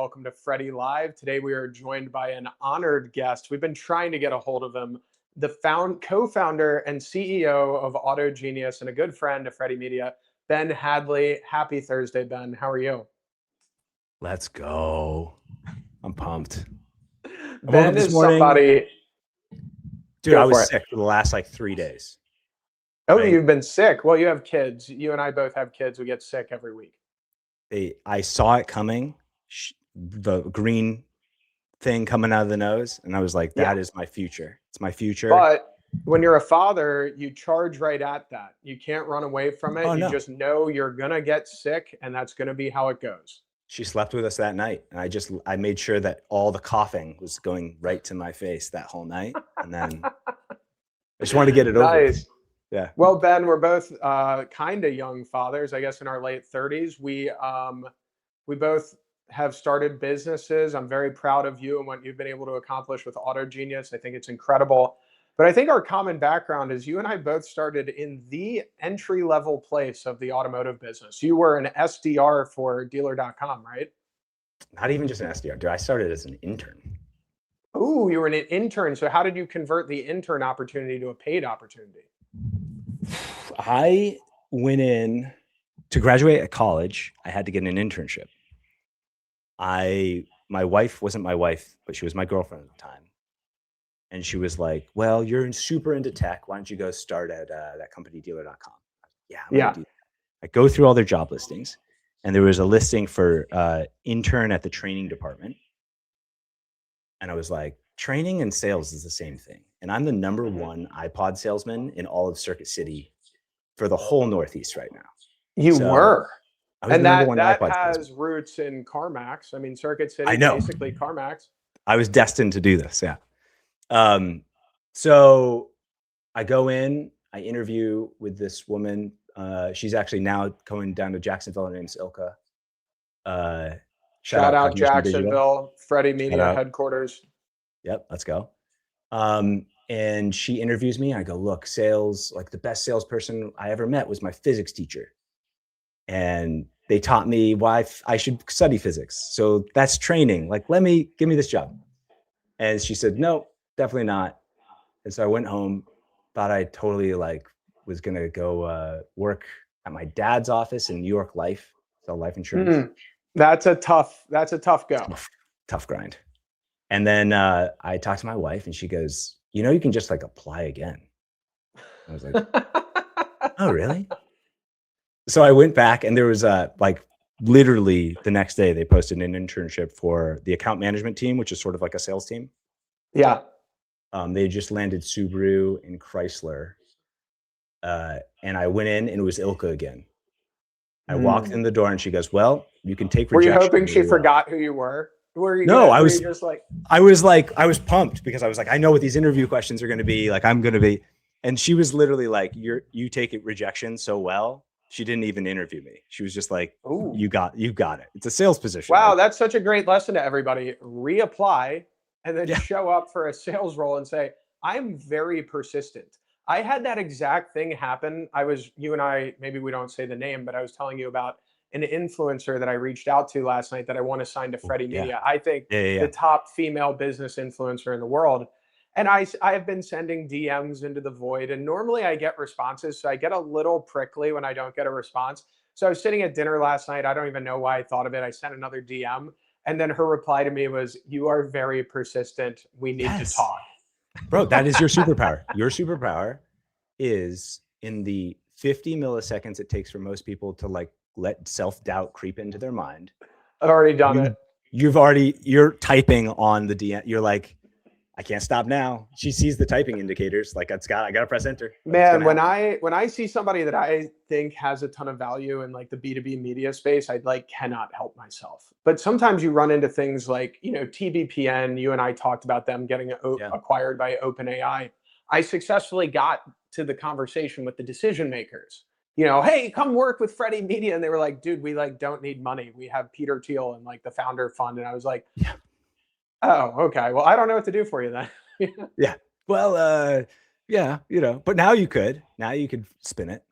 Welcome to Freddy Live. Today we are joined by an honored guest. We've been trying to get a hold of him, the co-founder and CEO of AutoGenius and a good friend of Freddy Media, Ben Hadley. Happy Thursday, Ben. How are you? Let's go. I'm pumped. Ben is somebody. Dude, I was sick for the last 3 days. Oh, right? You've been sick. Well, you have kids. You and I both have kids. We get sick every week. I saw it coming, the green thing coming out of the nose, and I was like, that is my future. It's my future. But when you're a father, you charge right at that. You can't run away from it. You just know you're going to get sick, and that's going to be how it goes. She slept with us that night, and I made sure that all the coughing was going right to my face that whole night, and then I just wanted to get it over. Nice. Yeah. Well, Ben, we're both kind of young fathers, I guess, in our late 30s. We both have started businesses. I'm very proud of you and what you've been able to accomplish with AutoGenius. I think it's incredible. But I think our common background is you and I both started in the entry-level place of the automotive business. You were an SDR for dealer.com, right? Not even just an SDR. Dude, I started as an intern. Oh, you were an intern. So how did you convert the intern opportunity to a paid opportunity? I went in to graduate at college. I had to get an internship. My wife wasn't my wife, but she was my girlfriend at the time. And she was like, well, you're super into tech. Why don't you go start at that company, dealer.com? Yeah. I go through all their job listings, and there was a listing for intern at the training department. And I was like, training and sales is the same thing. And I'm the #1 iPod salesman in all of Circuit City for the whole Northeast right now. You were. And that has roots in CarMax. I mean, Circuit City, basically CarMax. I was destined to do this, yeah. So I go in, I interview with this woman. She's actually now going down to Jacksonville. Her name's Ilka. Shout out Jacksonville, Freddy Media headquarters. Yep, let's go. And she interviews me. I go, look, sales, like the best salesperson I ever met was my physics teacher. And they taught me why I should study physics. So that's training. Like, give me this job. And she said, no, definitely not. And so I went home, thought I totally was going to go work at my dad's office in New York Life, sell life insurance. That's a tough go. Tough grind. And then I talked to my wife, and she goes, you can just apply again. I was like, oh, really? So I went back, and there was literally the next day they posted an internship for the account management team, which is sort of like a sales team. Yeah. They just landed Subaru and Chrysler. And I went in, and it was Ilka again. I walked in the door, and she goes, well, you can take rejection. Were you hoping she forgot who you were? I was pumped because I was like, I know what these interview questions are going to be. I'm going to be. And she was literally like, you take it rejection so well. She didn't even interview me. She was just like, ooh, you got it. It's a sales position. Wow. That's such a great lesson to everybody. Reapply and then show up for a sales role and say, I'm very persistent. I had that exact thing happen. You and I, maybe we don't say the name, but I was telling you about an influencer that I reached out to last night that I want to sign to Freddy Media. I think the top female business influencer in the world. And I have been sending DMs into the void, and normally I get responses. So I get a little prickly when I don't get a response. So I was sitting at dinner last night. I don't even know why I thought of it. I sent another DM, and then her reply to me was, you are very persistent. We need to talk. Bro, that is your superpower. Your superpower is in the 50 milliseconds it takes for most people to let self-doubt creep into their mind. I've already done it. You're typing on the DM. You're like, I can't stop now. She sees the typing indicators. I gotta press enter. Man, when I see somebody that I think has a ton of value in the B2B media space, I cannot help myself. But sometimes you run into things like, TBPN, you and I talked about them getting acquired by OpenAI. I successfully got to the conversation with the decision makers. Hey, come work with Freddy Media. And they were like, dude, we don't need money. We have Peter Thiel and the founder fund. And I was like, oh, okay. Well, I don't know what to do for you then. Yeah. Well, but now you could spin it.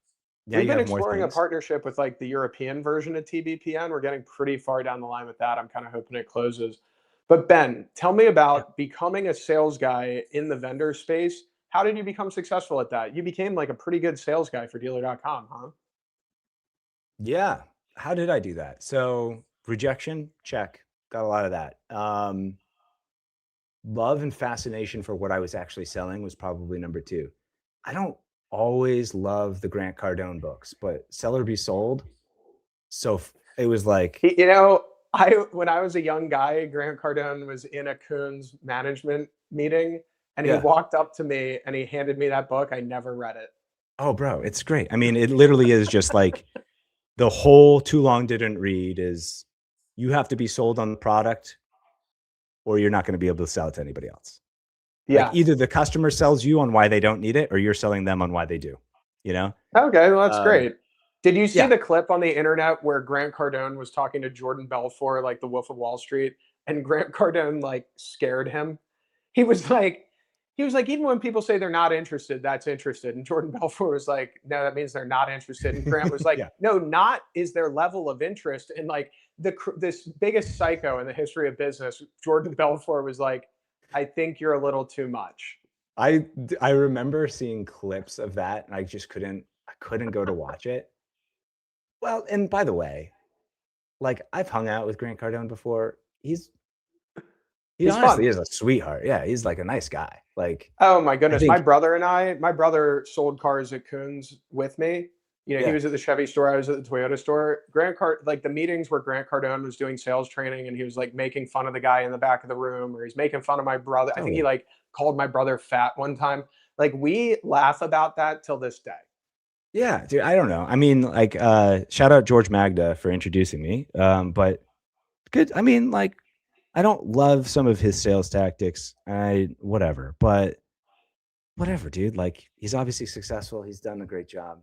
Now We've you been have more exploring a things. partnership with like the European version of TBPN. We're getting pretty far down the line with that. I'm kind of hoping it closes. But Ben, tell me Yeah. about becoming a sales guy in the vendor space. How did you become successful at that? You became like a pretty good sales guy for dealer.com, huh? Yeah. How did I do that? So rejection, check. Got a lot of that. Love and fascination for what I was actually selling was probably number two. I don't always love the Grant Cardone books, but Sell or Be Sold. It was like, You know, I when I was a young guy, Grant Cardone was in a Coons management meeting and he yeah. walked up to me and he handed me that book. I never read it. Oh, bro, it's great. I mean, it literally is just like the whole too long didn't read is you have to be sold on the product or you're not going to be able to sell it to anybody else. Like Yeah. either the customer sells you on why they don't need it or you're selling them on why they do, you know? Okay, well, that's Um, great. Did you see yeah. the clip on the internet where Grant Cardone was talking to Jordan Belfort, like the Wolf of Wall Street, and Grant Cardone like scared him? He was like, he was like, even when people say they're not interested, that's interested. And Jordan Belfort was like, no, that means they're not interested. And Grant was like, Yeah. no, not is their level of interest. And like this biggest psycho in the history of business, Jordan Belfort was like, I think you're a little too much. I remember seeing clips of that and I couldn't go to watch it. Well, and by the way, like I've hung out with Grant Cardone before. He He's honestly fun. is a sweetheart. Yeah, he's like a nice guy. Like Oh my I goodness. think My brother sold cars at Coons with me. You know, he yeah, was at the Chevy store, I was at the Toyota store. Like the meetings where Grant Cardone was doing sales training and he was like making fun of the guy in the back of the room, or he's making fun of my brother. I think he totally. like called my brother fat one time. Like we laugh about that till this day. Yeah, dude, I don't know. I mean, like, shout out George Magda for introducing me. But good. I mean, like, I don't love some of his sales tactics. But whatever, dude. Like, he's obviously successful. He's done a great job.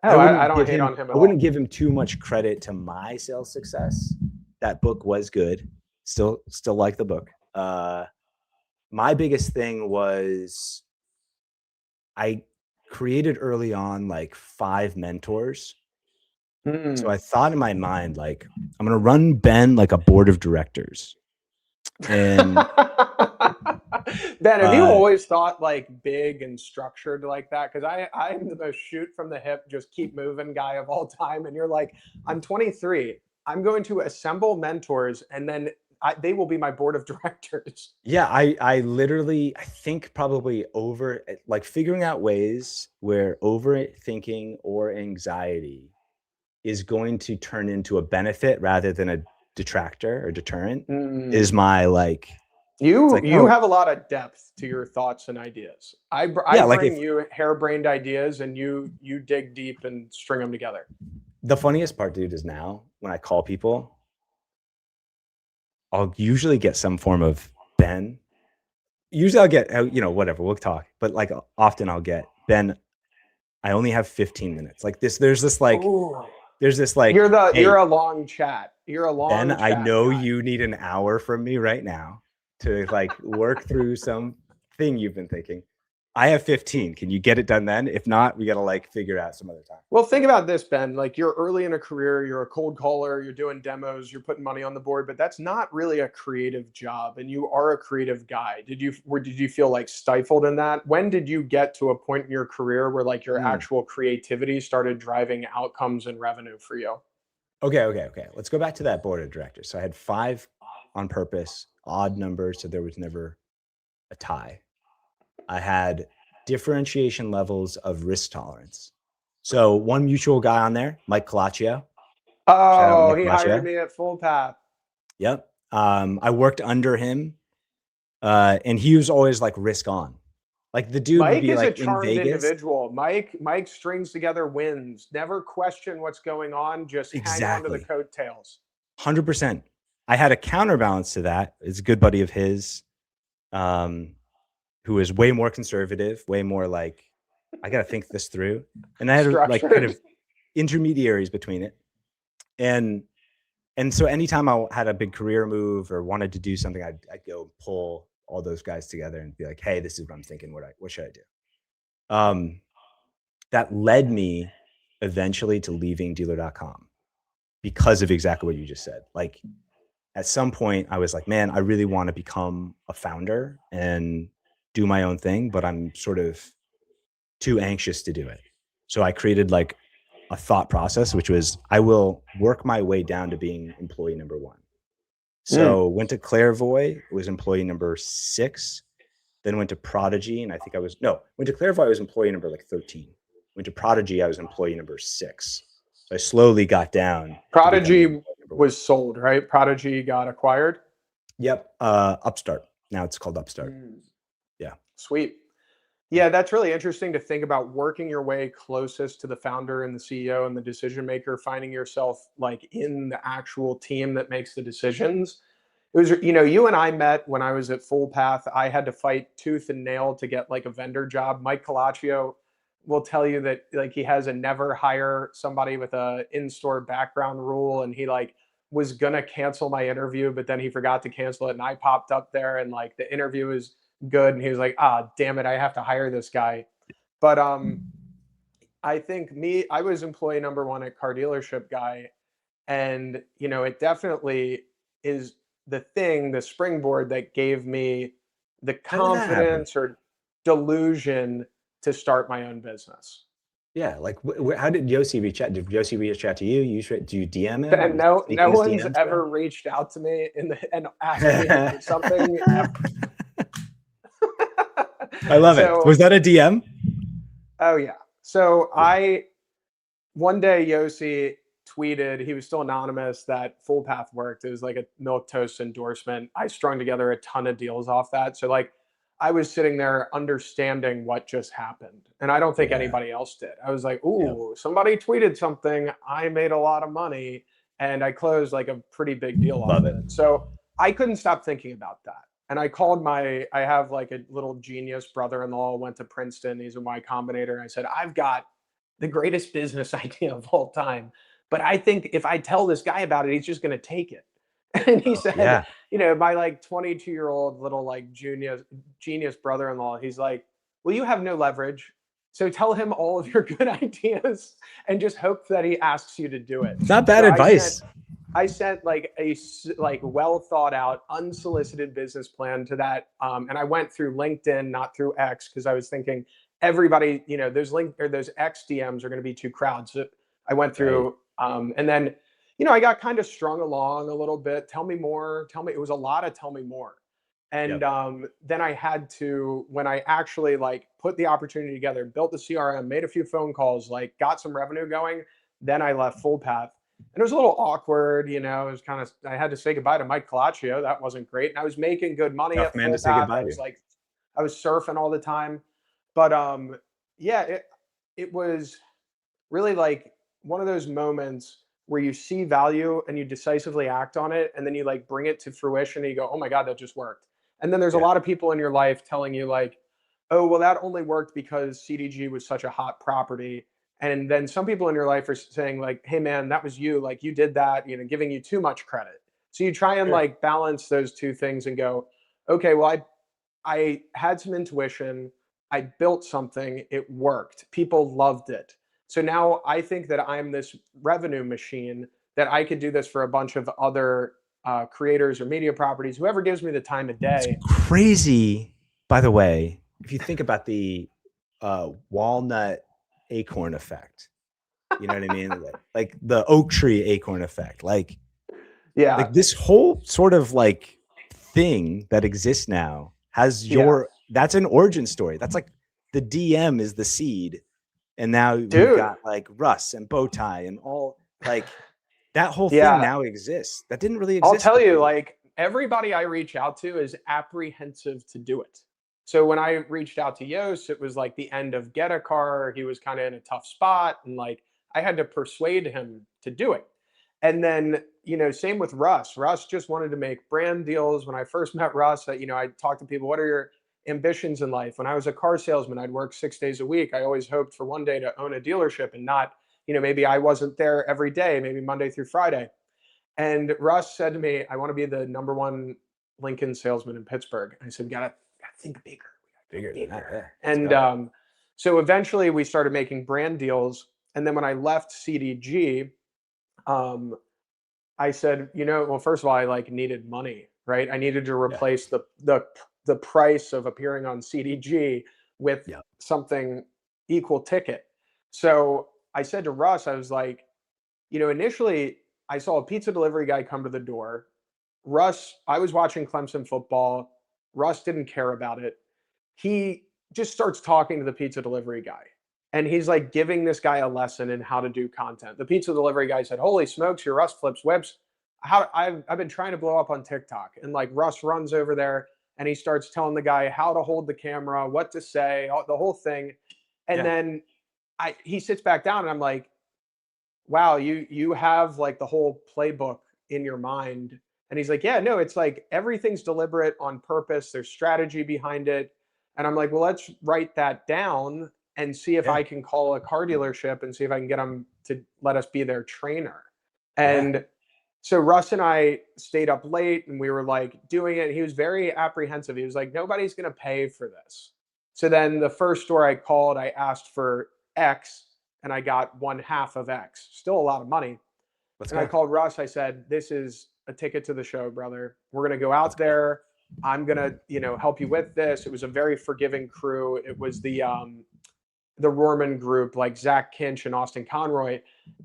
Oh, I don't hate on him I at wouldn't all. give him too much credit to my sales success. That book was good. Still like the book. My biggest thing was I created early on like 5 mentors. So Mm. I thought in my mind, like, I'm gonna run Ben like a board of directors. And Ben, have you uh always thought like big and structured like that? Because I'm the most shoot from the hip, just keep moving guy of all time. And you're like, I'm 23. I'm going to assemble mentors, and then they will be my board of directors. yeah, I literally I think probably over like figuring out ways where overthinking or anxiety is going to turn into a benefit rather than a detractor or deterrent is Mm. my like it's You like, you oh have a lot of depth to your thoughts and ideas. I yeah, like if bring you harebrained ideas, and you dig deep and string them together. the funniest part, dude, is now when I call people, I'll usually get some form of Ben. Usually I'll get, whatever, we'll talk. But like often I'll get, Ben, I only have 15 minutes. Like this, Ooh. there's this like, You're hey, a long chat. You're a Ben, long I chat know guy. you need an hour from me right now to like work through some thing you've been thinking. I have 15. Can you get it done then? If not, we got to like figure out some other time. Well, think about this, Ben. Like you're early in a career, you're a cold caller, you're doing demos, you're putting money on the board, but that's not really a creative job, and you are a creative guy. Did you feel like stifled in that? When did you get to a point in your career where like your Mm. actual creativity started driving outcomes and revenue for you? Okay. Let's go back to that board of directors. So I had 5 on purpose, odd numbers, so there was never a tie. I had differentiation levels of risk tolerance. So one mutual guy on there, Mike Colaccio. Shout out Oh, Mike he hired Colaccio. me at Full Path. Yep. I worked under him, and he was always like risk on. Like the dude would Mike be is a like in charmed Vegas. individual. Mike strings together wins. Never question what's going on. Just hang on to the Exactly. coattails. 100%. I had a counterbalance to that. It's a good buddy of his, um, who is way more conservative, way more like, I got to think this through. And I had like kind Structured. of intermediaries between it. And so anytime I had a big career move or wanted to do something, I'd go pull all those guys together and be like, hey, this is what I'm thinking. What should I do? That led me eventually to leaving dealer.com because of exactly what you just said. Like at some point I was like, man, I really want to become a founder and do my own thing, but I'm sort of too anxious to do it. So I created like a thought process, which was I will work my way down to being employee number 1. So went to Clairvoy, was employee number 6, then went to Prodigy. And I think went to Clairvoy, I was employee number like 13. Went to Prodigy, I was employee number 6. So I slowly got down. Prodigy was sold, right? Prodigy got acquired. Yep. Upstart. Now it's called Upstart. Yeah. Sweet. Yeah, that's really interesting to think about working your way closest to the founder and the CEO and the decision maker, finding yourself like in the actual team that makes the decisions. It was, you and I met when I was at Full Path. I had to fight tooth and nail to get like a vendor job. Mike Colaccio will tell you that like he has a never hire somebody with a in-store background rule, and he like was gonna cancel my interview, but then he forgot to cancel it, and I popped up there, and like the interview was good, and he was like, ah, damn it, I have to hire this guy. But I think I was employee number 1 at Car Dealership Guy, and it definitely is the springboard that gave me the confidence or delusion to start my own business. Yeah, like how did Yossi reach out? Did Yossi reach out to you? Do you DM him? And no one's ever reached out to me and asked me for something. I love it. Was that a DM? Oh yeah. So one day Yossi tweeted, he was still anonymous, that Full Path worked. It was like a milk toast endorsement. I strung together a ton of deals off that. So like I was sitting there understanding what just happened. And I don't think anybody else did. I was like, ooh, somebody tweeted something. I made a lot of money and I closed like a pretty big deal off of it. So I couldn't stop thinking about that. And I called I have like a little genius brother-in-law, went to Princeton. He's a Y Combinator. And I said, I've got the greatest business idea of all time. But I think if I tell this guy about it, he's just going to take it. And he said, my like 22-year-old little like genius brother-in-law, he's like, well, you have no leverage. So tell him all of your good ideas and just hope that he asks you to do it. Not bad advice. I sent like a well thought out, unsolicited business plan to that. And I went through LinkedIn, not through X, because I was thinking everybody, those those X DMs are going to be too crowded. So I went through, and then, I got kind of strung along a little bit. Tell me more. It was a lot of tell me more. And then I had to, when I actually like put the opportunity together, built the CRM, made a few phone calls, like got some revenue going, then I left Full Path. And it was a little awkward, it was kind of, I had to say goodbye to Mike Colaccio. That wasn't great. And I was making good money at Full Path. I was surfing all the time. But it was really like one of those moments where you see value and you decisively act on it, and then you like bring it to fruition and you go, oh my God, that just worked. And then there's a lot of people in your life telling you like, oh, well, that only worked because CDG was such a hot property. And then some people in your life are saying like, hey man, that was you, like you did that, giving you too much credit. So you try and like balance those two things and go, okay, well, I had some intuition. I built something. It worked. People loved it. So now I think that I'm this revenue machine, that I could do this for a bunch of other creators or media properties, whoever gives me the time of day. It's crazy, by the way, if you think about the walnut acorn effect. You know what I mean? Like the oak tree acorn effect. Like this whole sort of like thing that exists now has that's an origin story. That's like the DM is the seed. And now we've got like Russ and Bowtie and all like that whole thing now exists. That didn't really exist. I'll tell you, like everybody I reach out to is apprehensive to do it. So when I reached out to Yost, it was like the end of Get a Car. He was kind of in a tough spot. And like I had to persuade him to do it. And then, same with Russ. Russ just wanted to make brand deals. When I first met Russ, I talked to people, what are your ambitions in life? When I was a car salesman, I'd work 6 days a week. I always hoped for one day to own a dealership and not, maybe I wasn't there every day, maybe Monday through Friday. And Russ said to me, I want to be the number 1 Lincoln salesman in Pittsburgh. I said, gotta think bigger. Bigger than that. And so eventually we started making brand deals. And then when I left CDG, I said, well, first of all, I like needed money, right? I needed to Yeah. replace the price of appearing on CDG with Yeah. something equal ticket. So I said to Russ, I was like, initially I saw a pizza delivery guy come to the door. Russ, I was watching Clemson football. Russ didn't care about it. He just starts talking to the pizza delivery guy. And he's like giving this guy a lesson in how to do content. The pizza delivery guy said, "Holy smokes, your Russ flips whips. I've been trying to blow up on TikTok." And like Russ runs over there and he starts telling the guy how to hold the camera, what to say, the whole thing. And Yeah. then he sits back down and I'm like, wow, you have like the whole playbook in your mind. And he's like, yeah, no, it's like everything's deliberate on purpose. There's strategy behind it. And I'm like, well, let's write that down and see if Yeah. I can call a car dealership and see if I can get them to let us be their trainer. Yeah. And so Russ and I stayed up late and we were like doing it. He was very apprehensive. He was like, nobody's going to pay for this. So then the first store I called, I asked for X and I got one half of X. Still a lot of money. Let's And I go. called Russ. I said, "This is a ticket to the show, brother. We're gonna go Let's out go. there. I'm gonna, help you with this." It was a very forgiving crew. It was the Rorman group, like Zach Kinch and Austin Conroy.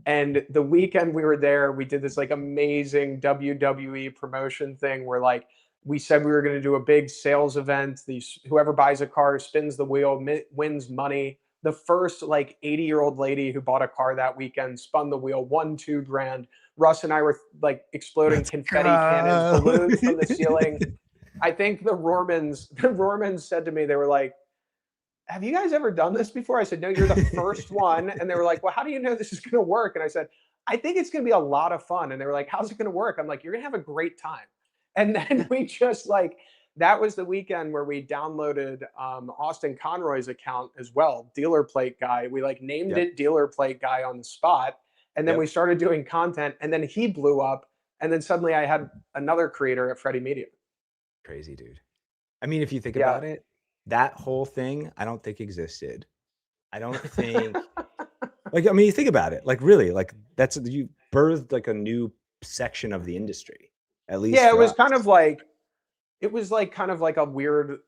And the weekend we were there, we did this like amazing WWE promotion thing where like we said we were going to do a big sales event. These whoever buys a car spins the wheel, wins money. The first like 80-year-old lady who bought a car that weekend spun the wheel, won $2,000. Russ and I were like exploding Let's confetti cannons, go. balloons from the ceiling. I think the Rormans said to me, they were like, "Have you guys ever done this before?" I said, "No, you're the first one." And they were like, "Well, how do you know this is going to work?" And I said, "I think it's going to be a lot of fun." And they were like, "How's it going to work?" I'm like, "You're going to have a great time." And then Yeah. we just like, that was the weekend where we downloaded Austin Conroy's account as well, Dealer Plate Guy. We like named Yep. it Dealer Plate Guy on the spot. And then we Yep. started doing content and then he blew up. And then suddenly I had another creator at Freddy Media. Crazy, dude. I mean, if you think Yeah. about it, that whole thing, I don't think existed. I don't think, like, I mean, you think about it, like, really, like, you birthed like a new section of the industry, at least Yeah, it for was us. kind of like, it was like kind of like a weird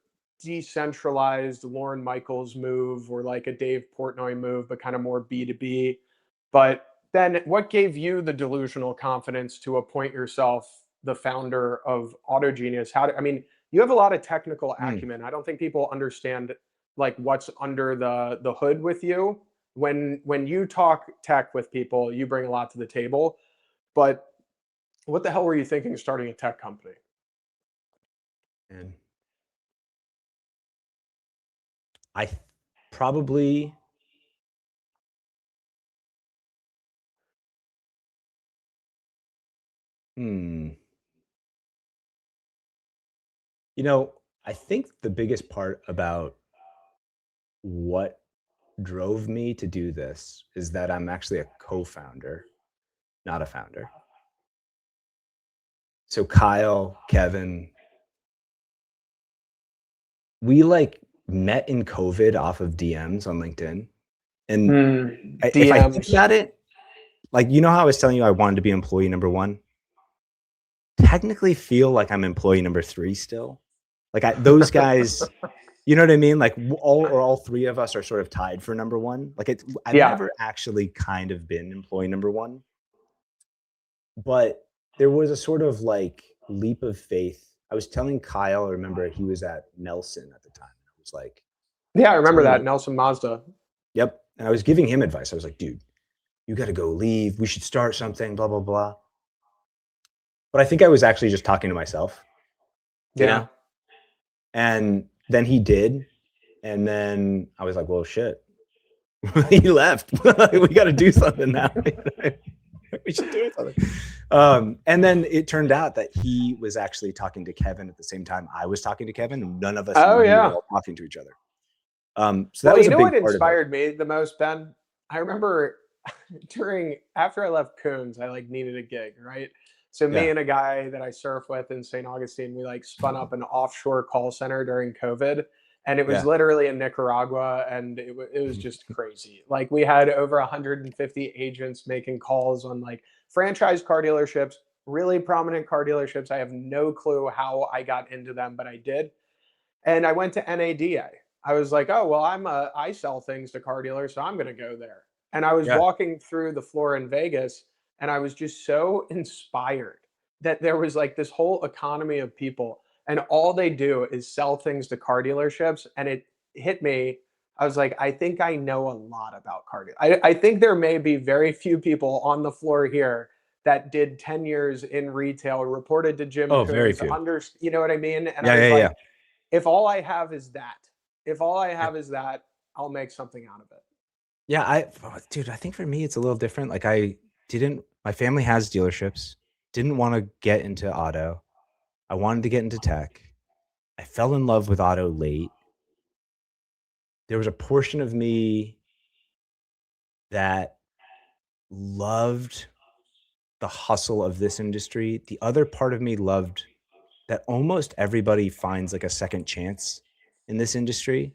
decentralized Lauren Michaels move or like a Dave Portnoy move, but kind of more B2B. But then what gave you the delusional confidence to appoint yourself the founder of AutoGenius? I mean, you have a lot of technical Mm. acumen. I don't think people understand like what's under the hood with you. When you talk tech with people, you bring a lot to the table. But what the hell were you thinking starting a tech company? And I probably, hmm, you know, I think the biggest part about what drove me to do this is that I'm actually a co-founder, not a founder. So Kyle, Kevin, we like met in COVID off of DMs on LinkedIn. And if I think DMs. about it, like, you know how I was telling you I wanted to be employee number one? Technically feel like I'm employee number 3 still. Like those guys, you know what I mean? Like all 3 of us are sort of tied for number 1. Like I've Yeah. never actually kind of been employee number 1, but there was a sort of like leap of faith. I was telling Kyle, I remember he was at Nelson at the time. I was like, Yeah, I remember telling that. him, Nelson Mazda. yep. And I was giving him advice. I was like, dude, you got to go leave. We should start something, blah, blah, blah. But I think I was actually just talking to myself, you Yeah. know? And then he did. And then I was like, well, shit. He left. We got to do something now. We should do something. And then it turned out that he was actually talking to Kevin at the same time I was talking to Kevin. And none of us Oh knew we were yeah. all talking to each other. So that Well, was you a know big what part of it. inspired me the most, Ben? I remember after I left Coons, I like needed a gig, right? So me Yeah. and a guy that I surf with in St. Augustine, we like spun up an offshore call center during COVID. and it was Yeah. literally in Nicaragua, and it was just crazy. Like we had over 150 agents making calls on like franchise car dealerships, really prominent car dealerships. I have no clue how I got into them, but I did. And I went to NADA. I was like, oh well, I sell things to car dealers, so I'm going to go there. And I was Yeah. walking through the floor in Vegas, and I was just so inspired that there was like this whole economy of people, and all they do is sell things to car dealerships. And it hit me. I was like, I think I know a lot about car dealers. I think there may be very few people on the floor here that did 10 years in retail, reported to Jim Oh, very Coons, few. you know what I mean? And I Yeah. was Yeah. Yeah. like, if all I have is that, if all I Yeah. have is that, I'll make something out of it. Yeah. Dude, I think for me, it's a little different. Like my family has dealerships, didn't want to get into auto. I wanted to get into tech. I fell in love with auto late. There was a portion of me that loved the hustle of this industry. The other part of me loved that almost everybody finds like a second chance in this industry.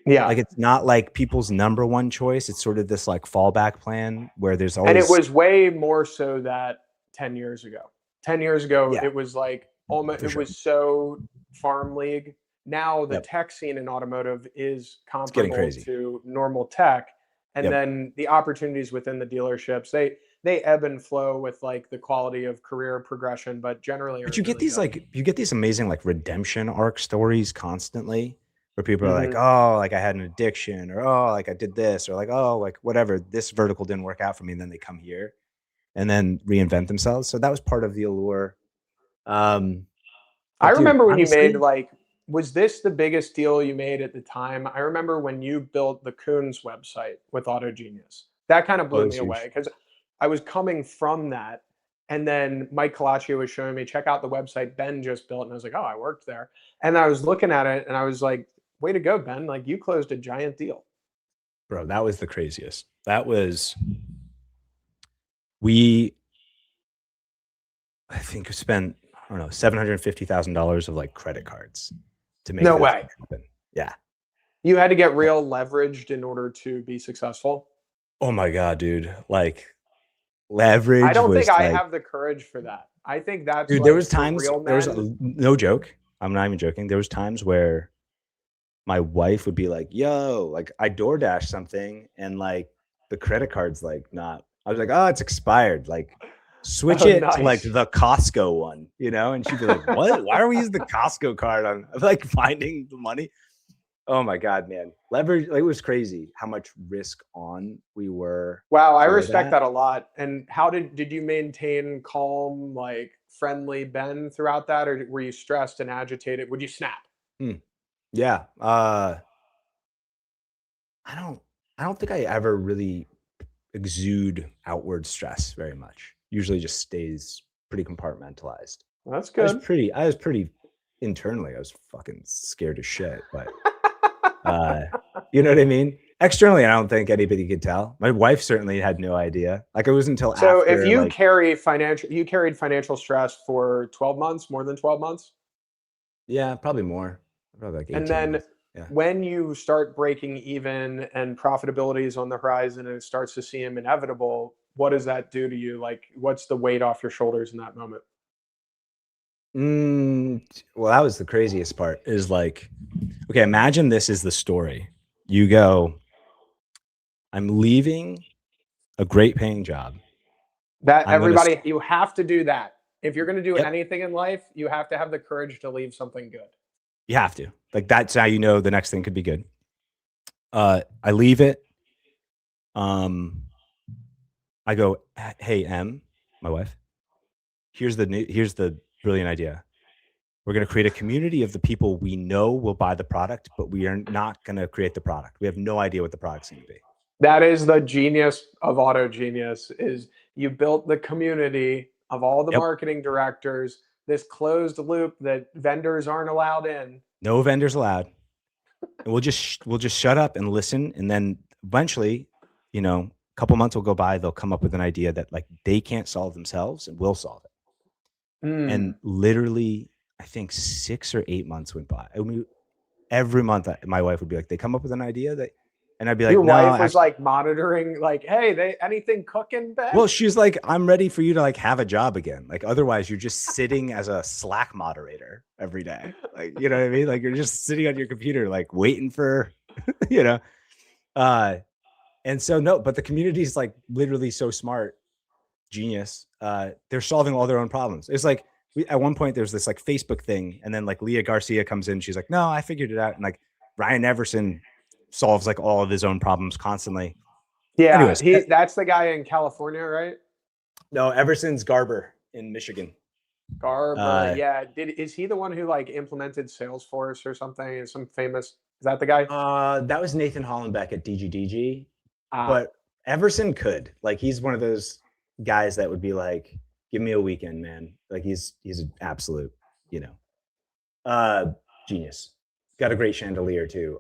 Yeah. Like it's not like people's number one choice. It's sort of this like fallback plan where there's And it always was way more so that 10 years ago. 10 years ago, yeah, it was like almost, for it sure. was so farm league. Now the Yep. tech scene in automotive is It's getting comparable crazy. to normal tech. And Yep. then the opportunities within the dealerships, they ebb and flow with like the quality of career progression, but generally are But you get really these good. like you get these amazing like redemption arc stories constantly where people are like, Mhm. oh, like I had an addiction, or oh, like I did this, or like, oh, like whatever, this vertical didn't work out for me. And then they come here and then reinvent themselves. So that was part of the allure. Um, I but dude, remember when you made honestly, like, was this the biggest deal you made at the time? I remember when you built the Coons website with Auto Genius. That kind of oh, blew it me was away huge. because I was coming from that. And then Mike Colaccio was showing me, check out the website Ben just built. And I was like, oh, I worked there. And I was looking at it and I was like, way to go, Ben. Like you closed a giant deal. Bro, that was the craziest. That was we I think spent, I don't know, $750,000 of like credit cards to make No this way. happen. Yeah. You had to get real leveraged in order to be successful. Oh my God, dude. Like I leverage don't think was I like, have the courage for that. I think that's dude, there was like for times, real men. no joke. I'm not even joking. There was times where my wife would be like, yo, like I DoorDash something and like the credit card's like not, I was like, oh, it's expired. Like switch Oh, it to like nice. the Costco one, you know? And she'd be like, what? Why are we using the Costco card on like finding the money? Oh my God, man. Leverage, like, it was crazy how much risk on we were Wow, I for respect that. that a lot. And how did you maintain calm, like friendly Ben throughout that, or were you stressed and agitated? Would you snap? Hmm. Yeah. I don't I don't think I ever really exude outward stress very much. Usually just stays pretty compartmentalized. Well, that's good. I was pretty internally, I was fucking scared as shit, but uh you know what I mean? Externally, I don't think anybody could tell. My wife certainly had no idea. Like it was until So if after you like, carry financial, you carried financial stress for 12 months, more than 12 months. yeah, probably more. Probably like And 18 then months. Yeah. when you start breaking even and profitability is on the horizon and it starts to seem inevitable, what does that do to you? Like, what's the weight off your shoulders in that moment? Well, that was the craziest part is like, okay, imagine this is the story. You go, I'm leaving a great paying job. That I'm gonna, everybody, you have to do that. If you're going to do yep, anything in life, you have to have the courage to leave something good. you have to. Like that's how you know the next thing could be good. I leave it. Um, I go, hey M, my wife. Here's the brilliant idea. We're going to create a community of the people we know will buy the product, but we are not going to create the product. We have no idea what the product's going to be. That is the genius of Auto Genius is you built the community of all the Yep. marketing directors, this closed loop that vendors aren't allowed in. No vendors allowed. And we'll just shut up and listen. And then eventually, you know, a couple months will go by. They'll come up with an idea that like they can't solve themselves and we'll solve it. And Mm. literally, I think 6 or 8 months went by. I mean, every month, my wife would be like, they come up with an idea that, and I'd be like, Your no, wife was actually, like monitoring, like, hey, they anything cooking, Ben? well, she's like, I'm ready for you to like have a job again. Like, otherwise you're just sitting as a Slack moderator every day. Like, you know what I mean? Like, you're just sitting on your computer, like waiting for, you know, and so no, but the community is like literally so smart, genius. They're solving all their own problems. It's like at one point there's this like Facebook thing, and then like Leah Garcia comes in. She's like, no, I figured it out. And like Ryan Everson solves like all of his own problems constantly. Yeah, Anyways, that's the guy in California, right? no, Everson's Garber in Michigan. Garber. Yeah. Is he the one who like implemented Salesforce or something? Is some famous, is that the guy? That was Nathan Hollenbeck at DGDG, Ah, but Everson could, like, he's one of those guys that would be like, give me a weekend, man. Like he's an absolute, you know, genius. Got a great chandelier too.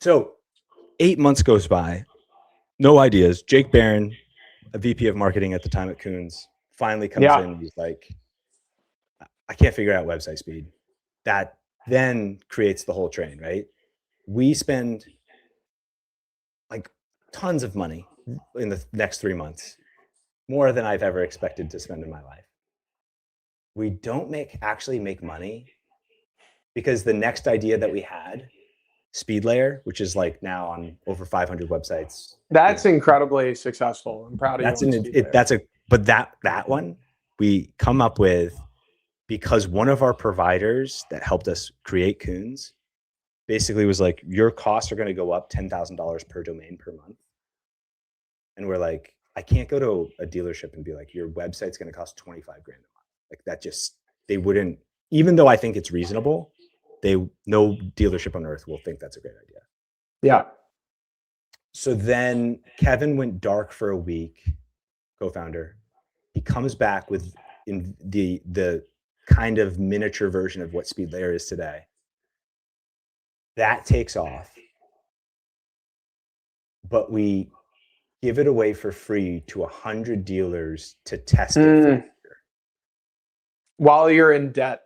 So 8 months goes by, no ideas. Jake Barron, a VP of marketing at the time at Coons, finally comes yeah. in. He's like, I can't figure out website speed. That then creates the whole train, right? We spend like tons of money in the next 3 months, more than I've ever expected to spend in my life. We don't actually make money because the next idea that we had, Speed Layer, which is like now on over 500 websites. That's incredibly successful. I'm proud of you on Speed Layer. But that one we come up with because one of our providers that helped us create Coons basically was like, your costs are going to go up $10,000 per domain per month. And we're like, I can't go to a dealership and be like, your website's going to cost 25 grand a month. Like that just, they wouldn't, even though I think it's reasonable, no dealership on earth will think that's a great idea. Yeah. So then Kevin went dark for a week, co-founder. He comes back with in the kind of miniature version of what Speed Layer is today. That takes off, but we give it away for free to 100 dealers to test it. While you're in debt.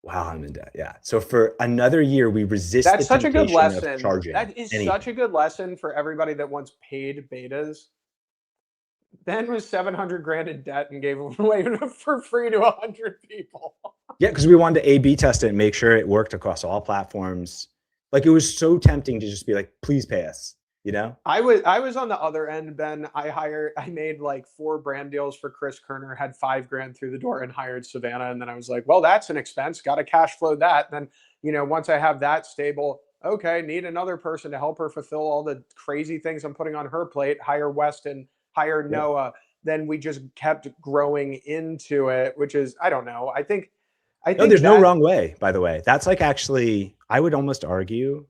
Wow, I'm in debt. Yeah. So for another year, we resist That's the such a good temptation lesson. of charging. That is anything. such a good lesson for everybody that wants paid betas. Ben was 700 grand in debt and gave it away for free to 100 people. Yeah, because we wanted to A/B test it and make sure it worked across all platforms. Like it was so tempting to just be like, please pay us, you know? I was on the other end, Ben. I made like 4 brand deals for Chris Kerner, had 5 grand through the door and hired Savannah. And then I was like, well, that's an expense. Got to cash flow that. And then, once I have that stable, okay, need another person to help her fulfill all the crazy things I'm putting on her plate, hire Weston, hire Noah. Then we just kept growing into it, which is, I don't know. I think No, there's no wrong way, by the way. That's like actually, I would almost argue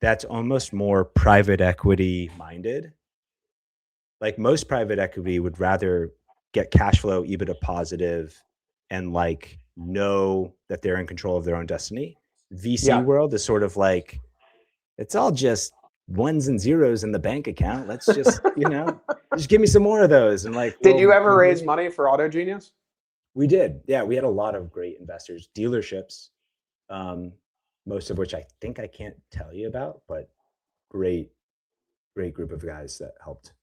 that's almost more private equity minded. Like most private equity would rather get cash flow, EBITDA positive, and like know that they're in control of their own destiny. VC world is sort of like, it's all just ones and zeros in the bank account. Let's just, just give me some more of those. And like, did you ever raise money for Auto Genius? We did. Yeah. We had a lot of great investors, dealerships, most of which I think I can't tell you about, but great group of guys that helped.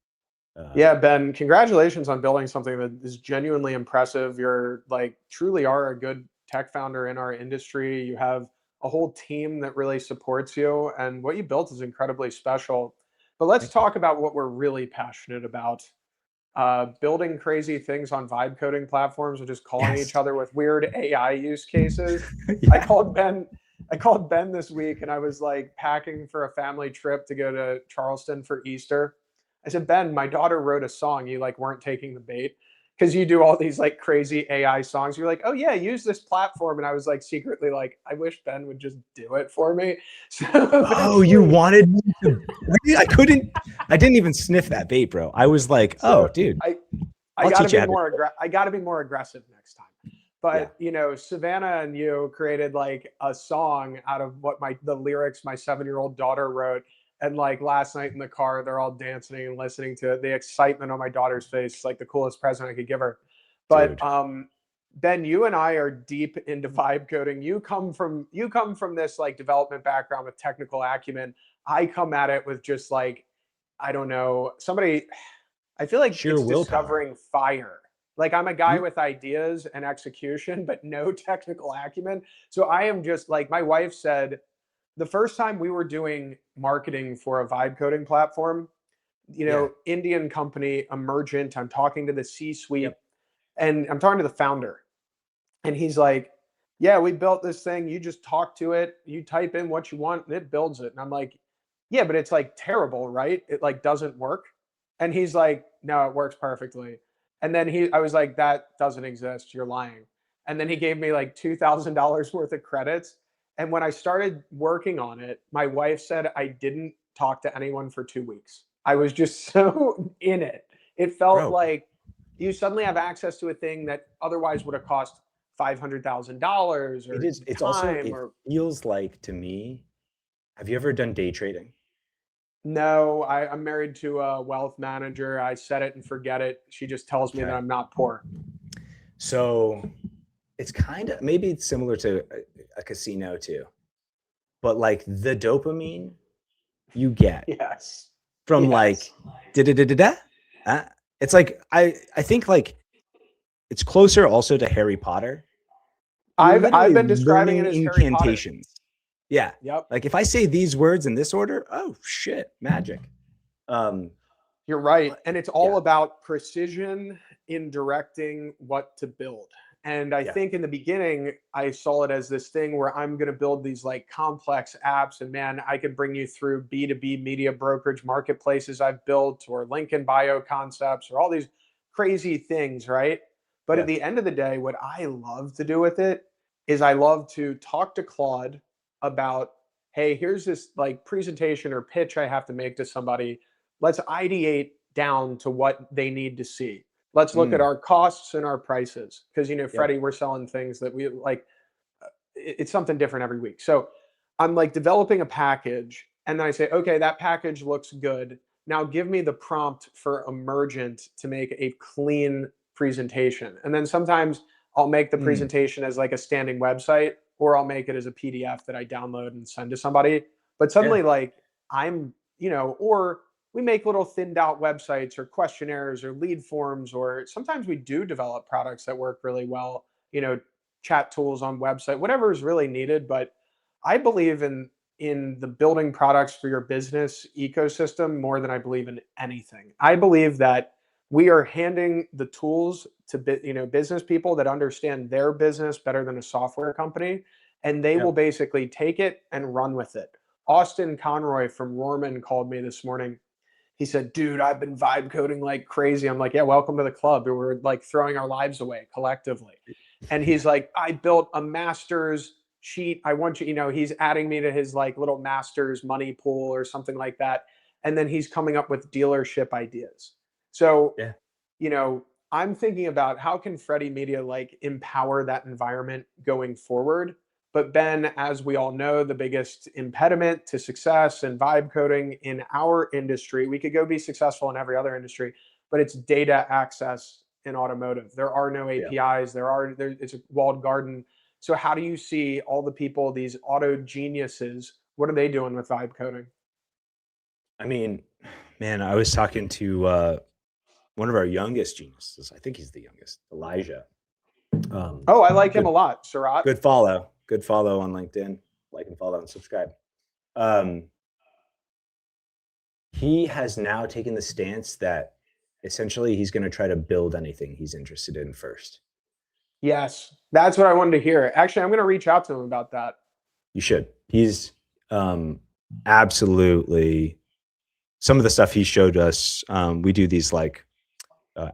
Yeah, Ben, congratulations on building something that is genuinely impressive. You're like truly are a good tech founder in our industry. You have a whole team that really supports you, and what you built is incredibly special. But let's talk about what we're really passionate about. Building crazy things on vibe coding platforms and just calling each other with weird AI use cases. Yeah. I called Ben this week and I was like packing for a family trip to go to Charleston for Easter. I said, Ben, my daughter wrote a song. You like weren't taking the bait because you do all these like crazy AI songs. You're like, oh yeah, use this platform. And I was like secretly like, I wish Ben would just do it for me. So oh, you wanted me to? I didn't even sniff that bait, bro. I was like, oh, dude. I gotta be more aggressive next time. But Savannah and you created like a song out of what the lyrics my 7-year-old daughter wrote. And like last night in the car, they're all dancing and listening to it. The excitement on my daughter's face is like the coolest present I could give her. But Ben, you and I are deep into vibe coding. You come from this like development background with technical acumen. I come at it with just like, I don't know, somebody, I feel like Sheer it's willpower. discovering fire. Like I'm a guy You, with ideas and execution, but no technical acumen. So I am just like my wife said, the first time we were doing marketing for a vibe coding platform, yeah. Indian company, emergent. I'm talking to the C-suite Yep. and I'm talking to the founder. And he's like, yeah, we built this thing. You just talk to it, you type in what you want, and it builds it. And I'm like, yeah, but it's like terrible, right? It like doesn't work. And he's like, no, it works perfectly. And then I was like, that doesn't exist. You're lying. And then he gave me like $2,000 worth of credits. And when I started working on it, my wife said I didn't talk to anyone for 2 weeks. I was just so in it. It felt Bro, like you suddenly have access to a thing that otherwise would have cost $500,000 it or is. It's also, time it or feels like to me, have you ever done day trading? no, I'm married to a wealth manager. I set it and forget it. She just tells me that Okay. I'm not poor. So it's kind of, maybe it's similar to a casino too, but like the dopamine you get Yes. from like Yes. da da da da da. It's like I think like it's closer also to Harry Potter. You're I've literally been describing it learning as Harry Potter. incantations. Yeah. Yep. Like if I say these words in this order, oh shit, magic. Um, You're right. but And it's yeah, all about precision in directing what to build. And I yeah, think in the beginning, I saw it as this thing where I'm going to build these like complex apps. And man, I could bring you through B2B media brokerage marketplaces I've built or link in bio concepts or all these crazy things, right? But at yeah. the end of the day, what I love to do with it is I love to talk to Claude about, hey, here's this like presentation or pitch I have to make to somebody. Let's ideate down to what they need to see. Let's look at Mm, our costs and our prices because yep. Freddie, we're selling things that we like. It's something different every week. So I'm like developing a package, and then I say, okay, that package looks good. Now give me the prompt for emergent to make a clean presentation. And then sometimes I'll make the Mm, presentation as like a standing website, or I'll make it as a PDF that I download and send to somebody. But yeah. suddenly, like or we make little thinned out websites or questionnaires or lead forms, or sometimes we do develop products that work really well, chat tools on website, whatever is really needed. But I believe in the building products for your business ecosystem more than I believe in anything. I believe that we are handing the tools to business people that understand their business better than a software company, and they will Yep. basically take it and run with it. Austin Conroy from Rohrman called me this morning. He said, dude, I've been vibe coding like crazy. I'm like, yeah, welcome to the club. We're like throwing our lives away collectively. And he's like, I built a master's sheet. I want you, he's adding me to his like little master's money pool or something like that. And then he's coming up with dealership ideas. So, Yeah. you know, I'm thinking about how can Freddy Media like empower that environment going forward. But Ben, as we all know, the biggest impediment to success and vibe coding in our industry, we could go be successful in every other industry, but it's data access in automotive. There are no Yeah. APIs. It's a walled garden. So how do you see all the people, these auto geniuses, what are they doing with vibe coding? I mean, man, I was talking to one of our youngest geniuses. I think he's the youngest, Elijah. Oh, I like him a Good, lot, Surat. good follow. Good follow on LinkedIn. Like and follow and subscribe. Um, he has now taken the stance that essentially he's going to try to build anything he's interested in first. Yes, that's what I wanted to hear. Actually, I'm going to reach out to him about that. You should. He's absolutely some of the stuff he showed us. We do these like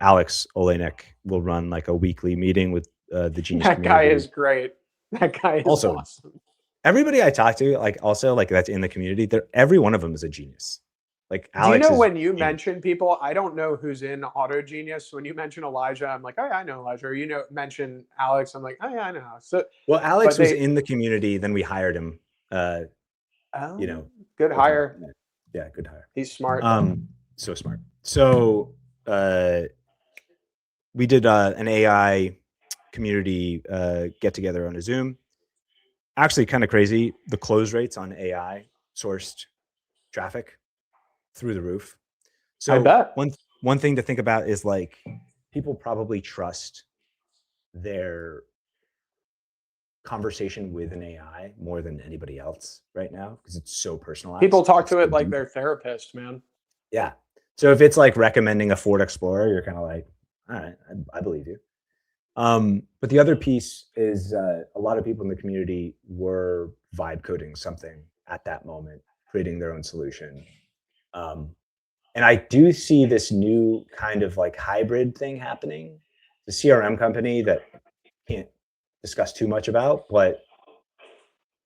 Alex Olenek will run like a weekly meeting with the genius That guy community. is great. That guy is Also, awesome. everybody I talk to, like also like that's in the community, every one of them is a genius. Like Do you Alex know is when you genius. mention people, I don't know who's in Auto Genius. When you mention Elijah, I'm like, oh, yeah, I know Elijah. Or mention Alex, I'm like, oh, yeah, I know. So, Well, but Alex was in the community, then we hired him. You oh, know, good ultimately, hire. yeah, good hire. He's smart. So smart. So we did an AI community get together on a Zoom. Actually, kind of crazy. The close rates on AI sourced traffic through the roof. So I bet. one thing to think about is like people probably trust their conversation with an AI more than anybody else right now because it's so personalized. People talk It's to so it like deep. their therapist, man. Yeah. So if it's like recommending a Ford Explorer, you're kind of like, all right, I believe you. But the other piece is a lot of people in the community were vibe coding something at that moment, creating their own solution. And I do see this new kind of like hybrid thing happening. The CRM company that can't discuss too much about, but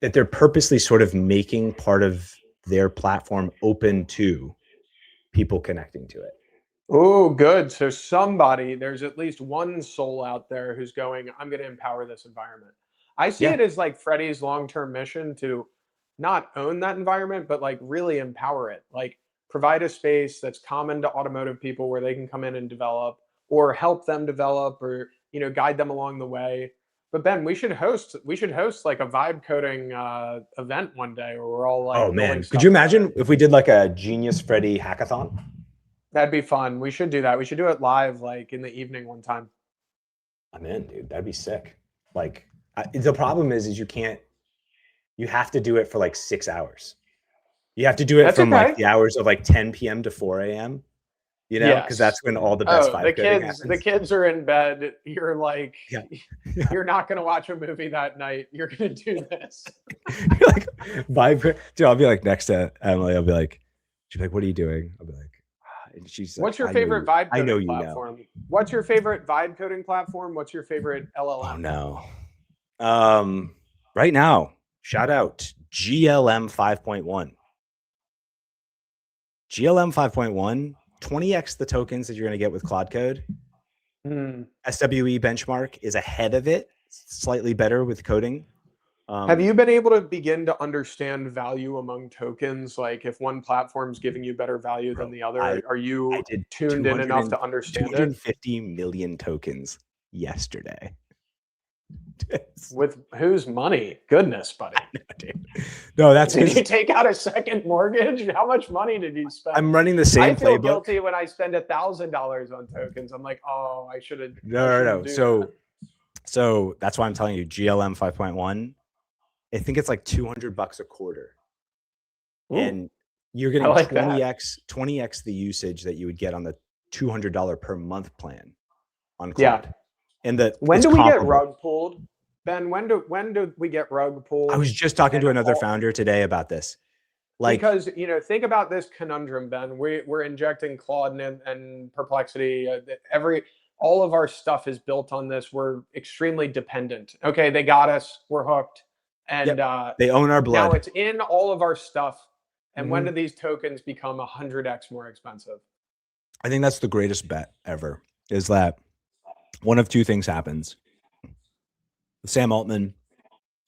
that they're purposely sort of making part of their platform open to people connecting to it. Oh, good. So there's at least one soul out there who's going, I'm going to empower this environment. I see Yeah. it as like Freddy's long-term mission to not own that environment, but like really empower it. Like provide a space that's common to automotive people where they can come in and develop or help them develop or, guide them along the way. But Ben, we should host like a vibe coding event one day where we're all like Oh building man, could stuff you together. imagine if we did like a Genius Freddy hackathon? That'd be fun. We should do that. We should do it live, like in the evening one time. I'm in, dude. That'd be sick. Like the problem is you have to do it for like 6 hours. You have to do it That's from like okay. the hours of like 10 p.m. to 4 a.m. Because Yes. that's when all the best Oh, vibe coding happens. the kids are in bed. You're like, Yeah. you're not gonna watch a movie that night. You're gonna do this. You're like vibe, dude. I'll be like next to Emily. I'll be like, she's like, "What are you doing?" I'll be like, and she's like, What's your "I know favorite you. vibe I know coding you know." platform? What's your favorite vibe coding platform? What's your favorite LLM? Oh no. Right now, shout out GLM 5.1. GLM 5.1, 20x the tokens that you're going to get with Cloud Code. SWE benchmark is ahead of it, slightly better with coding. Have you been able to begin to understand value among tokens? Like if one platform's giving you better value than the other, are I you did tuned in enough to understand it? 250 million tokens yesterday. With whose money? Goodness, buddy. No, that's Did you take out a second mortgage? How much money did you spend? I'm running the same I feel playbook. guilty when I spend $1,000 on tokens. I'm like, oh, I should have. No. So that's why I'm telling you, GLM 5.1. I think it's like $200 a quarter. Ooh, and you're getting like 20x the usage that you would get on the $200 per month plan on Cloud. Yeah. And when do we get rug pulled? Ben, when do we get rug pulled? I was just talking to another founder today about this. Because think about this conundrum, Ben. We're injecting Claude and Perplexity. All of our stuff is built on this. We're extremely dependent. Okay, they got us. We're hooked. And they own our blood. Now it's in all of our stuff. And when do these tokens become 100x more expensive? I think that's the greatest bet ever, is that one of two things happens. Sam Altman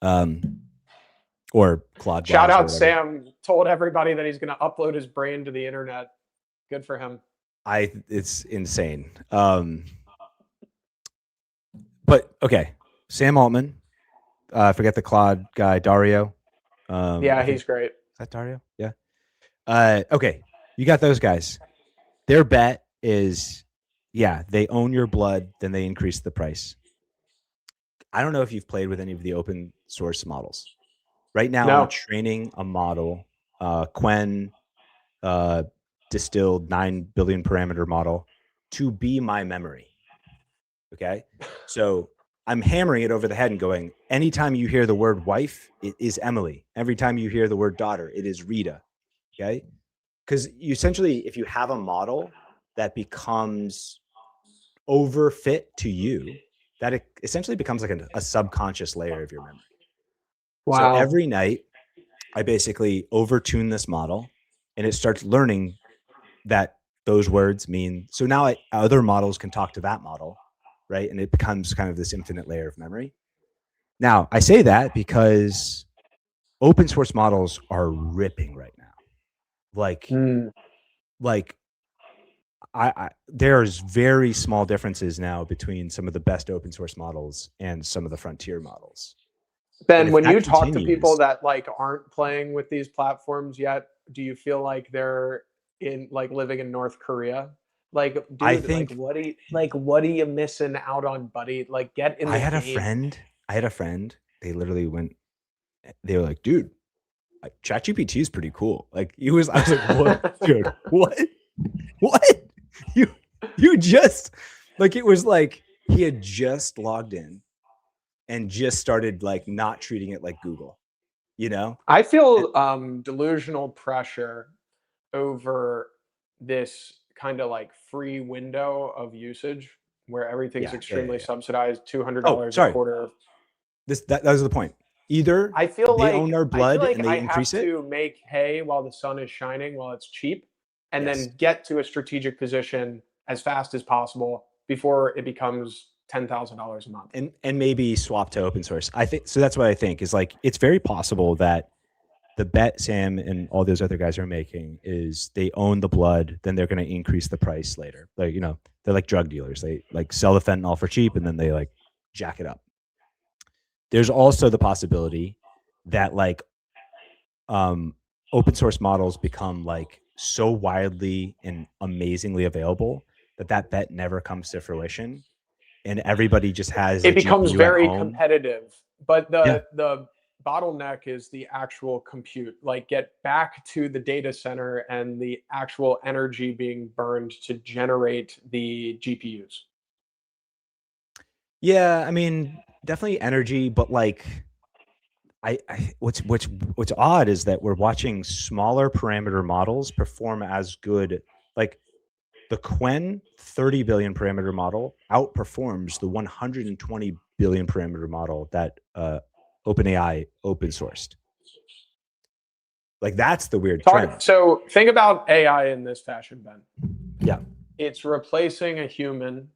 or Claude. Shout out Sam, told everybody that he's going to upload his brain to the internet. Good for him. It's insane. But okay, Sam Altman. Forget the Claude guy, Dario. Yeah, he's great. Is that Dario? Yeah. Okay, you got those guys. Their bet is, they own your blood, then they increase the price. I don't know if you've played with any of the open source models. Right now, I'm training a model, Quen distilled 9 billion parameter model, to be my memory. Okay, so I'm hammering it over the head and going, anytime you hear the word wife, it is Emily. Every time you hear the word daughter, it is Rita. Okay, because essentially, if you have a model that becomes overfit to you, that it essentially becomes like a subconscious layer of your memory. Wow. So every night, I basically overtune this model, and it starts learning that those words mean. So now other models can talk to that model, right? And it becomes kind of this infinite layer of memory. Now, I say that because open source models are ripping right now. Like there's very small differences now between some of the best open source models and some of the frontier models. But Ben, if when that you talk to people continues, that like aren't playing with these platforms yet, do you feel like they're in like living in North Korea? Like, I dude, think what are you missing out on, buddy? Like, get in I the had a game. friend. I had a friend. They literally went. They were like, "Dude, like, ChatGPT is pretty cool." Like, he was. I was like, "What, dude? What? What? You you just like it was like he had just logged in and just started like not treating it like Google, you know?" I And, feel delusional pressure over this kind of like free window of usage where everything's extremely yeah. subsidized, Oh, $200 a sorry. quarter. That was the point. Either they own our I feel blood like and I they have increase it. to make hay while the sun is shining, while it's cheap, and Yes. then get to a strategic position as fast as possible before it becomes $10,000 a month. And maybe swap to open source. I think so. That's what I think is like it's very possible that the bet Sam and all those other guys are making is they own the blood, then they're going to increase the price later. Like, they're like drug dealers. They like sell the fentanyl for cheap and then they like jack it up. There's also the possibility that like open source models become like so widely and amazingly available that bet never comes to fruition and everybody just has a It becomes GPU at very home. competitive, but Yeah. the bottleneck is the actual compute. Like get back to the data center and the actual energy being burned to generate the GPUs. Yeah, I mean, definitely energy, but like what's odd is that we're watching smaller parameter models perform as good. Like the Quen 30 billion parameter model outperforms the 120 billion parameter model that OpenAI open sourced. Like that's the weird trend. So think about AI in this fashion, Ben. Yeah. It's replacing a human.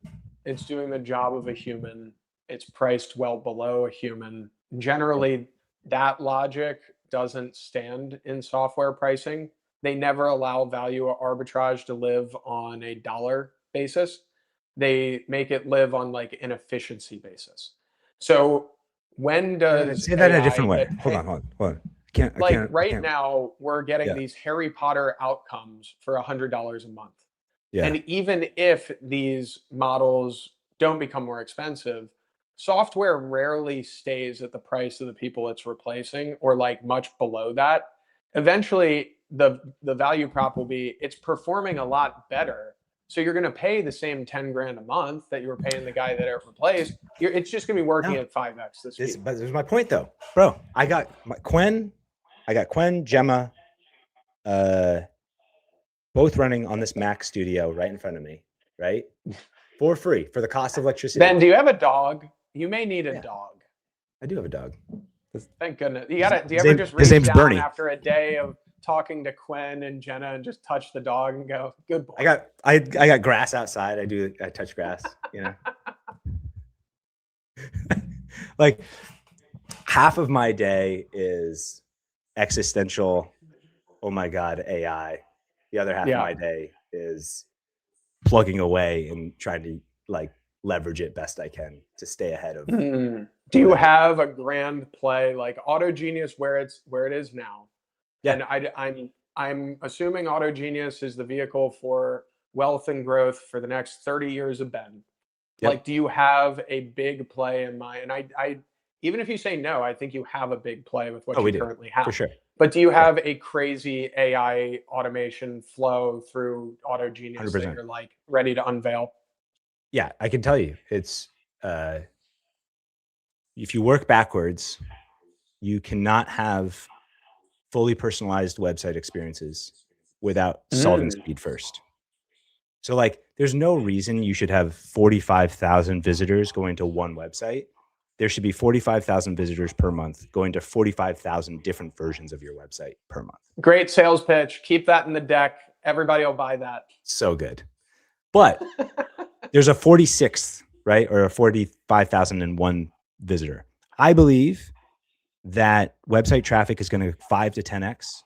It's doing the job of a human. It's priced well below a human. Generally, that logic doesn't stand in software pricing. They never allow value arbitrage to live on a dollar basis. They make it live on like an efficiency basis. So when does Say that in a AI different way. get Hold paid? on, hold on. Like I right can't. now, we're getting Yeah. these Harry Potter outcomes for $100 a month. Yeah. And even if these models don't become more expensive, software rarely stays at the price of the people it's replacing or like much below that. Eventually, the value prop will be it's performing a lot better. So you're going to pay the same 10 grand a month that you were paying the guy that it replaced. It's just going to be working No. at 5x the speed. This is my point though. Bro, I got Quen, Gemma, both running on this Mac studio right in front of me, right? For free, for the cost of electricity. Ben, do you have a dog? You may need a dog. I do have a dog. Thank goodness. Do you ever just his reach name's down Bernie. after a day of talking to Quen and Jenna and just touch the dog and go, good boy? I got grass outside. I touch grass, Like half of my day is existential, oh my God, AI. The other half of my day is plugging away and trying to like leverage it best I can to stay ahead of. Do you have a grand play like AutoGenius where it is now? Yeah. And I'm assuming AutoGenius is the vehicle for wealth and growth for the next 30 years of Ben. Yep. Like, do you have a big play in mind? And I even if you say no, I think you have a big play with what you currently have. For sure. But do you have a crazy AI automation flow through AutoGenius 100%. that you're like ready to unveil? Yeah, I can tell you. It's if you work backwards, you cannot have fully personalized website experiences without solving speed first. So like there's no reason you should have 45,000 visitors going to one website. There should be 45,000 visitors per month going to 45,000 different versions of your website per month. Great sales pitch. Keep that in the deck. Everybody will buy that. So good. But there's a 46th, right? Or a 45,001 visitor. I believe that website traffic is going to 5 to 10x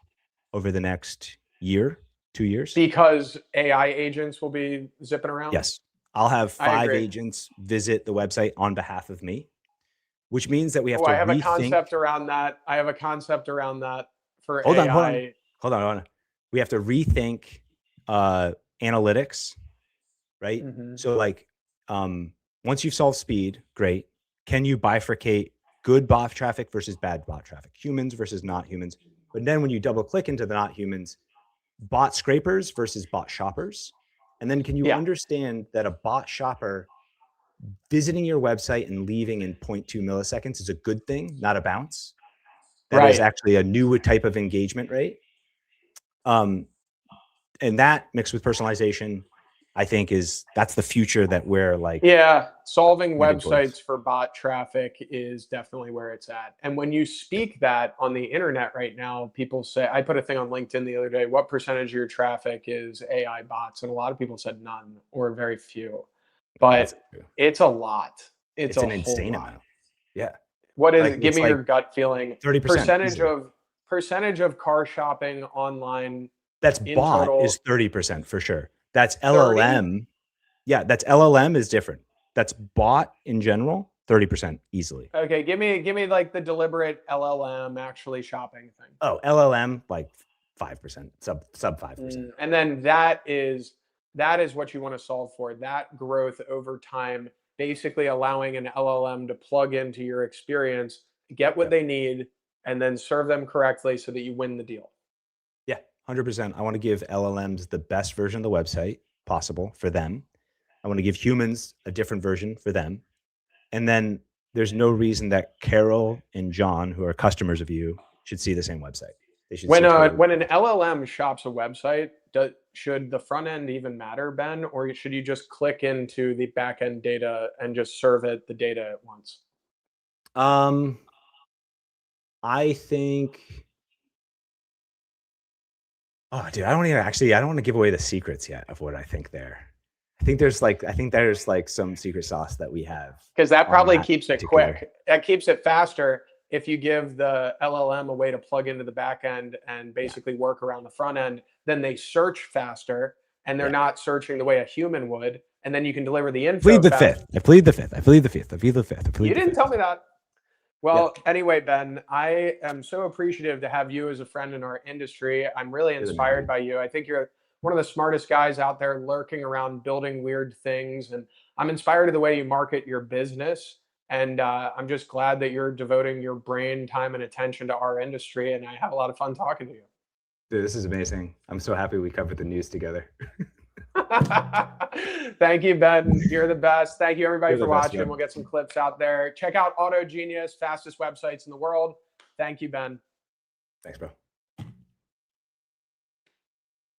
over the next year. 2 years. Because AI agents will be zipping around? Yes. I'll have I 5 agree. agents visit the website on behalf of me, which means that we have Oh, to I have a rethink. concept around that. I have a concept around that for Hold on, hold on, AI. hold on, hold on. We have to rethink analytics, right? Mhm. So like, once you've solved speed, great. Can you bifurcate good bot traffic versus bad bot traffic, humans versus not humans? But then when you double click into the not humans, bot scrapers versus bot shoppers. And then can you Yeah. understand that a bot shopper visiting your website and leaving in 0.2 milliseconds is a good thing, not a bounce? That is Right. actually a new type of engagement rate. And that mixed with personalization, I think that's the future that we're like, Yeah, solving headed towards. websites for bot traffic is definitely where it's at. And when you speak that on the internet right now, people say, I put a thing on LinkedIn the other day, what percentage of your traffic is AI bots? And a lot of people said none or very few. That's But it's a lot. It's it's a an whole insane lot. amount. Yeah. What is Like it? Give it's me like your gut feeling. 30% Percentage easily. of percentage of car shopping online That's in bot total. is 30% for sure. That's 30? LLM. Yeah, that's LLM is different. That's bot in general, 30% easily. Okay, give me like the deliberate LLM actually shopping thing. Oh, LLM like 5%, sub 5%. And then that is what you want to solve for. That growth over time, basically allowing an LLM to plug into your experience, get what Yep. they need, and then serve them correctly so that you win the deal. Yeah, 100%. I want to give LLMs the best version of the website possible for them. I want to give humans a different version for them. And then there's no reason that Carol and John, who are customers of you, should see the same website. They should When see totally. when an LLM shops a website, should the front end even matter, Ben, or should you just click into the back end data and just serve it the data at once? I think. Oh, dude, I don't want to give away the secrets yet of what I think there. I think there's like some secret sauce that we have. Because that on probably that keeps it particular- quick. That keeps it faster if you give the LLM a way to plug into the back end and basically work around the front end. Then they search faster and they're Yeah. not searching the way a human would. And then you can deliver the info. Plead the faster. fifth. I plead the fifth. I plead the fifth. I plead the fifth. I plead You the didn't fifth. tell me that. Well, anyway, Ben, I am so appreciative to have you as a friend in our industry. I'm really You're the inspired man. by you. I think you're one of the smartest guys out there lurking around building weird things. And I'm inspired of the way you market your business. And I'm just glad that you're devoting your brain, time, and attention to our industry. And I have a lot of fun talking to you. Dude, this is amazing. I'm so happy we covered the news together. Thank you, Ben. You're the best. Thank you, everybody, You're for the best, watching. man. We'll get some clips out there. Check out Auto Genius, fastest websites in the world. Thank you, Ben. Thanks, bro.